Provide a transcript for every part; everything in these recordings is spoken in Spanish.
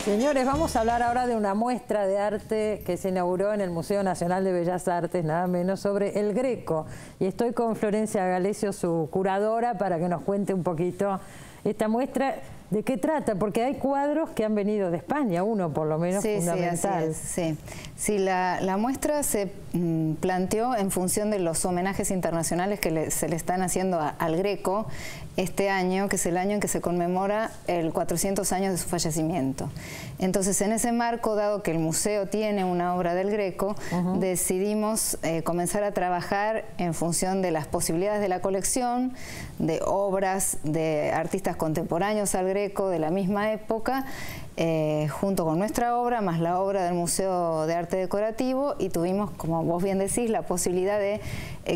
Señores, vamos a hablar ahora de una muestra de arte que se inauguró en el Museo Nacional de Bellas Artes, nada menos, sobre el Greco. Y estoy con Florencia Galecio, su curadora, para que nos cuente un poquito esta muestra. ¿De qué trata? Porque hay cuadros que han venido de España, uno por lo menos fundamental. Sí, la muestra se planteó en función de los homenajes internacionales que se le están haciendo al Greco este año, que es el año en que se conmemora el 400 años de su fallecimiento. Entonces, en ese marco, dado que el museo tiene una obra del Greco, decidimos comenzar a trabajar en función de las posibilidades de la colección, de obras de artistas contemporáneos al Greco de la misma época, junto con nuestra obra, más la obra del Museo de Arte Decorativo, y tuvimos, como vos bien decís, la posibilidad de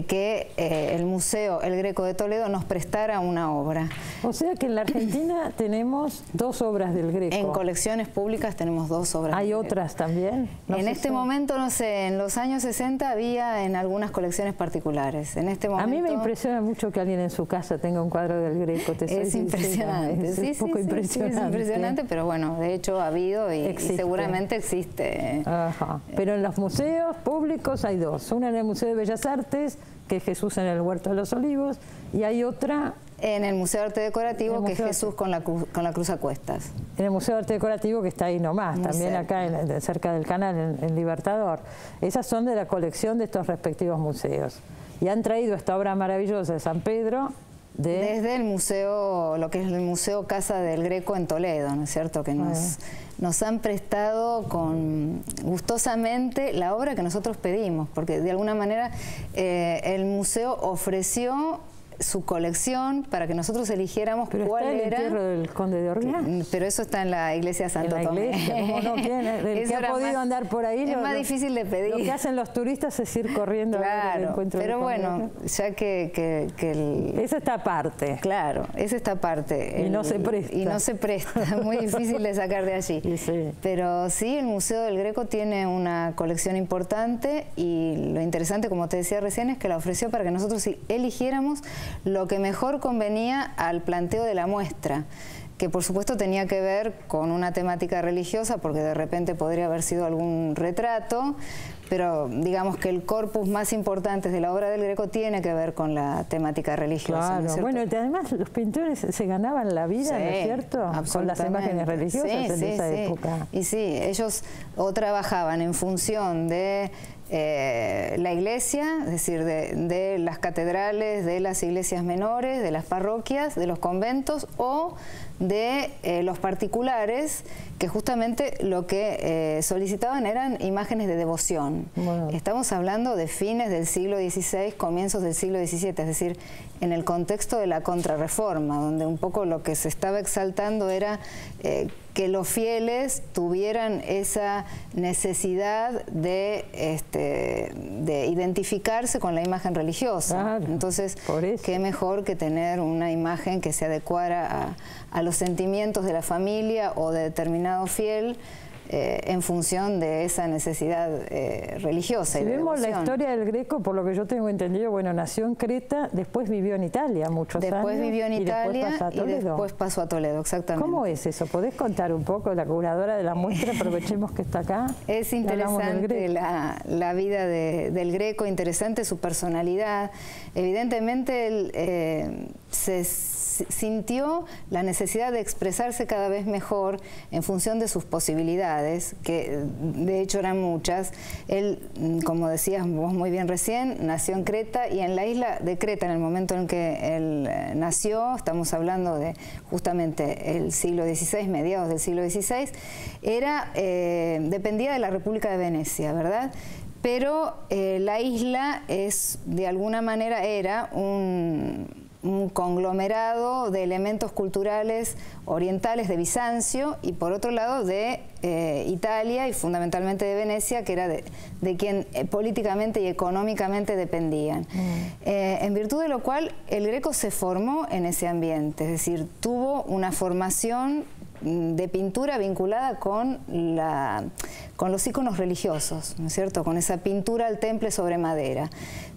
que el Museo El Greco de Toledo nos prestara una obra. O sea que en la Argentina tenemos dos obras del Greco. En colecciones públicas tenemos dos obras. ¿Hay otras también? En este momento, no sé, en los años 60 había en algunas colecciones particulares. En este momento, a mí me impresiona mucho que alguien en su casa tenga un cuadro del Greco. Es impresionante. Es un poco impresionante. Es impresionante, pero bueno, de hecho ha habido y seguramente existe. Ajá. Pero en los museos públicos hay dos. Una en el Museo de Bellas Artes, que es Jesús en el Huerto de los Olivos, y hay otra en el Museo de Arte Decorativo, que es Jesús con la cruz a cuestas. En el Museo de Arte Decorativo, que está ahí nomás, también cerca. Acá cerca del canal, en Libertador. Esas son de la colección de estos respectivos museos. Y han traído esta obra maravillosa de San Pedro desde el museo, lo que es el Museo Casa del Greco en Toledo, ¿no es cierto? Que nos han prestado gustosamente la obra que nosotros pedimos, porque de alguna manera el museo ofreció su colección para que nosotros eligiéramos cuál era. ¿Pero está el entierro del Conde de Orleans? Pero eso está en la iglesia Santo Tomé. ¿Cómo no? El que ha podido andar por ahí. Es más difícil de pedir. Lo que hacen los turistas es ir corriendo a ver el encuentro. Pero bueno, ya que esa está aparte. Claro, esa está aparte. Y no se presta. Y no se presta, muy difícil de sacar de allí. Sí. Pero sí, el Museo del Greco tiene una colección importante y lo interesante, como te decía recién, es que la ofreció para que nosotros eligiéramos lo que mejor convenía al planteo de la muestra, que por supuesto tenía que ver con una temática religiosa, porque de repente podría haber sido algún retrato, pero digamos que el corpus más importante de la obra del Greco tiene que ver con la temática religiosa. Claro, ¿no es bueno, y además los pintores se ganaban la vida, ¿no es cierto?, con las imágenes religiosas en esa época. Y sí, ellos o trabajaban en función de la iglesia, es decir, de las catedrales, de las iglesias menores, de las parroquias, de los conventos, o de los particulares, que justamente lo que solicitaban eran imágenes de devoción. Bueno. Estamos hablando de fines del siglo XVI, comienzos del siglo XVII, es decir, en el contexto de la Contrarreforma, donde un poco lo que se estaba exaltando era que los fieles tuvieran esa necesidad de identificarse con la imagen religiosa. Claro, entonces, qué mejor que tener una imagen que se adecuara a los sentimientos de la familia o de determinado fiel, en función de esa necesidad religiosa. Si vemos la historia del Greco, por lo que yo tengo entendido, bueno, nació en Creta, después vivió en Italia muchos años. Después vivió en Italia y después pasó a Toledo, exactamente. ¿Cómo es eso? ¿Podés contar un poco? La curadora de la muestra, aprovechemos que está acá. Es interesante la vida del Greco, interesante su personalidad. Evidentemente él se sintió la necesidad de expresarse cada vez mejor en función de sus posibilidades, que de hecho eran muchas. Él, como decías vos muy bien recién, nació en Creta, y en la isla de Creta, en el momento en que él nació, estamos hablando de justamente el siglo XVI, mediados del siglo XVI, dependía de la República de Venecia, ¿verdad? Pero la isla de alguna manera era un conglomerado de elementos culturales orientales de Bizancio, y por otro lado de Italia y fundamentalmente de Venecia, que era de quien políticamente y económicamente dependían. En virtud de lo cual el Greco se formó en ese ambiente, es decir, tuvo una formación de pintura vinculada con los íconos religiosos, ¿no es cierto? Con esa pintura al temple sobre madera.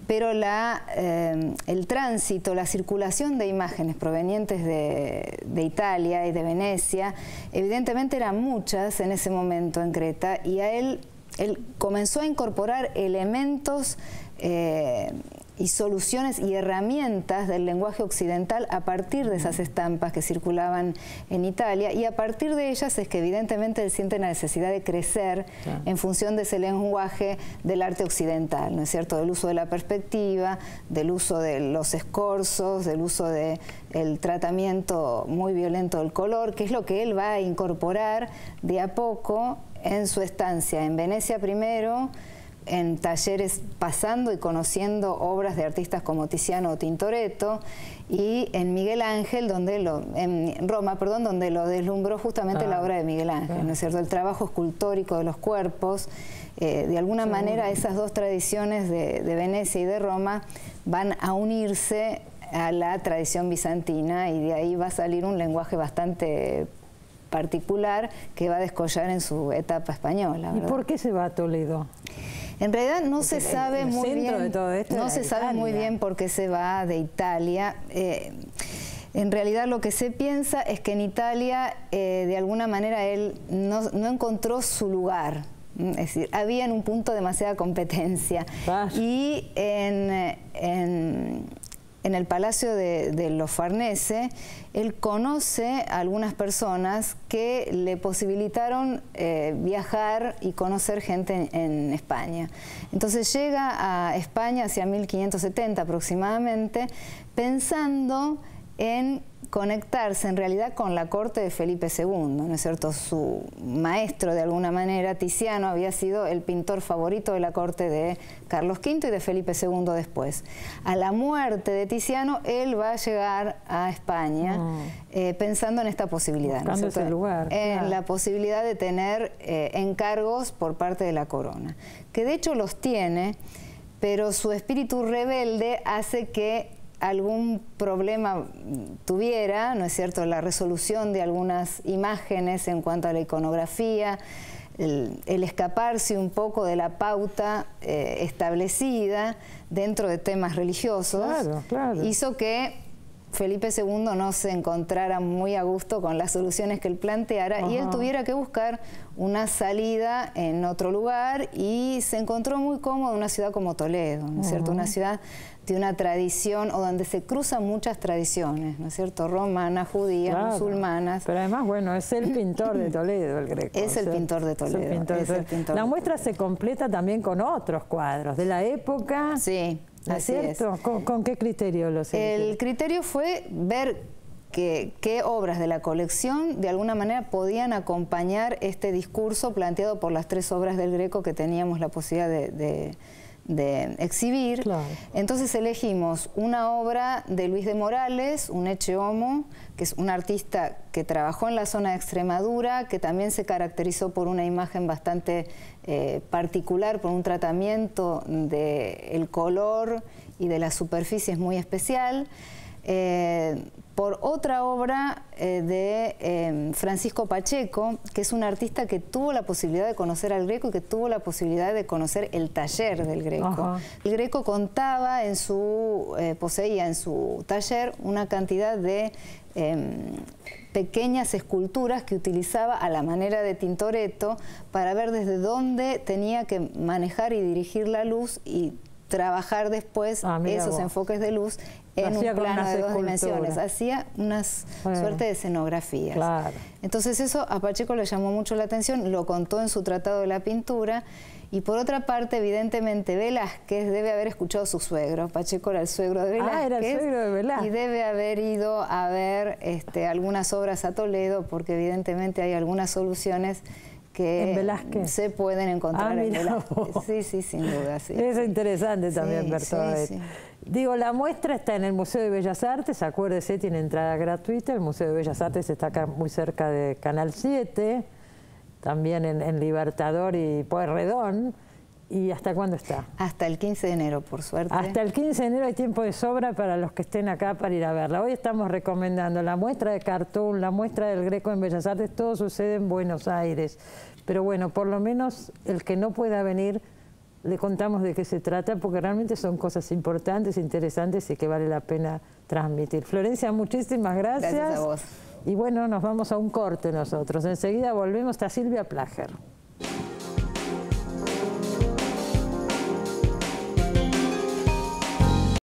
Pero el tránsito, la circulación de imágenes provenientes de Italia y de Venecia, evidentemente eran muchas en ese momento en Creta, y a él comenzó a incorporar elementos y soluciones y herramientas del lenguaje occidental a partir de esas estampas que circulaban en Italia, y a partir de ellas es que evidentemente él siente la necesidad de crecer en función de ese lenguaje del arte occidental, ¿no es cierto? Del uso de la perspectiva, del uso de los escorzos, del uso del tratamiento muy violento del color, que es lo que él va a incorporar de a poco en su estancia en Venecia primero, en talleres pasando y conociendo obras de artistas como Tiziano o Tintoretto, y en Miguel Ángel, en Roma, perdón, donde lo deslumbró justamente la obra de Miguel Ángel, ¿no es cierto? El trabajo escultórico de los cuerpos. De alguna manera esas dos tradiciones de Venecia y de Roma van a unirse a la tradición bizantina, y de ahí va a salir un lenguaje bastante particular que va a descollar en su etapa española, ¿verdad? ¿Y por qué se va a Toledo? En realidad no se sabe muy bien, no se sabe muy bien por qué se va de Italia. En realidad lo que se piensa es que en Italia de alguna manera él no encontró su lugar. Es decir, había en un punto demasiada competencia. Y en el Palacio de los Farnese, él conoce a algunas personas que le posibilitaron viajar y conocer gente en España. Entonces llega a España hacia 1570 aproximadamente, pensando en conectarse en realidad con la corte de Felipe II, ¿no es cierto? Su maestro, de alguna manera, Tiziano, había sido el pintor favorito de la corte de Carlos V y de Felipe II después. A la muerte de Tiziano, él va a llegar a España pensando en esta posibilidad, ¿no es cierto? Ese lugar, en la posibilidad de tener encargos por parte de la corona, que de hecho los tiene, pero su espíritu rebelde hace que algún problema tuviera, ¿no es cierto?, la resolución de algunas imágenes en cuanto a la iconografía, el escaparse un poco de la pauta establecida dentro de temas religiosos, hizo que Felipe II no se encontrara muy a gusto con las soluciones que él planteara, y él tuviera que buscar una salida en otro lugar, y se encontró muy cómodo en una ciudad como Toledo, ¿no es cierto? Una ciudad de una tradición, o donde se cruzan muchas tradiciones, ¿no es cierto? Romanas, judías, musulmanas. Pero además, bueno, es el pintor de Toledo, el Greco. Es el pintor de Toledo. La muestra se completa también con otros cuadros de la época. Sí, así es. ¿Con qué criterio lo sé? El criterio fue ver qué obras de la colección de alguna manera podían acompañar este discurso planteado por las tres obras del Greco que teníamos la posibilidad de exhibir. Entonces elegimos una obra de Luis de Morales, un Ecce Homo, que es un artista que trabajó en la zona de Extremadura, que también se caracterizó por una imagen bastante particular, por un tratamiento del color y de las superficies muy especial. Por otra obra de Francisco Pacheco, que es un artista que tuvo la posibilidad de conocer al Greco y que tuvo la posibilidad de conocer el taller del Greco. El Greco contaba poseía en su taller una cantidad de pequeñas esculturas que utilizaba a la manera de Tintoretto para ver desde dónde tenía que manejar y dirigir la luz y trabajar después esos enfoques de luz en un plano de dos dimensiones. Hacía una suerte de escenografías. Entonces eso a Pacheco le llamó mucho la atención, lo contó en su tratado de la pintura. Y por otra parte, evidentemente, Velázquez debe haber escuchado a su suegro. Pacheco era el suegro de Velázquez. Era el suegro de Velázquez. Y debe haber ido a ver algunas obras a Toledo, porque evidentemente hay algunas soluciones que se pueden encontrar en Velázquez. Sí, sin duda. Sí. Es interesante también ver todo esto. Digo, la muestra está en el Museo de Bellas Artes, acuérdese, tiene entrada gratuita. El Museo de Bellas Artes está acá muy cerca de Canal 7, también en Libertador y Pueyrredón. ¿Y hasta cuándo está? Hasta el 15 de enero, por suerte. Hasta el 15 de enero hay tiempo de sobra para los que estén acá para ir a verla. Hoy estamos recomendando la muestra de cartoon, la muestra del Greco en Bellas Artes, todo sucede en Buenos Aires. Pero bueno, por lo menos el que no pueda venir, le contamos de qué se trata, porque realmente son cosas importantes, interesantes y que vale la pena transmitir. Florencia, muchísimas gracias. Gracias a vos. Y bueno, nos vamos a un corte nosotros. Enseguida volvemos a Silvia Plager.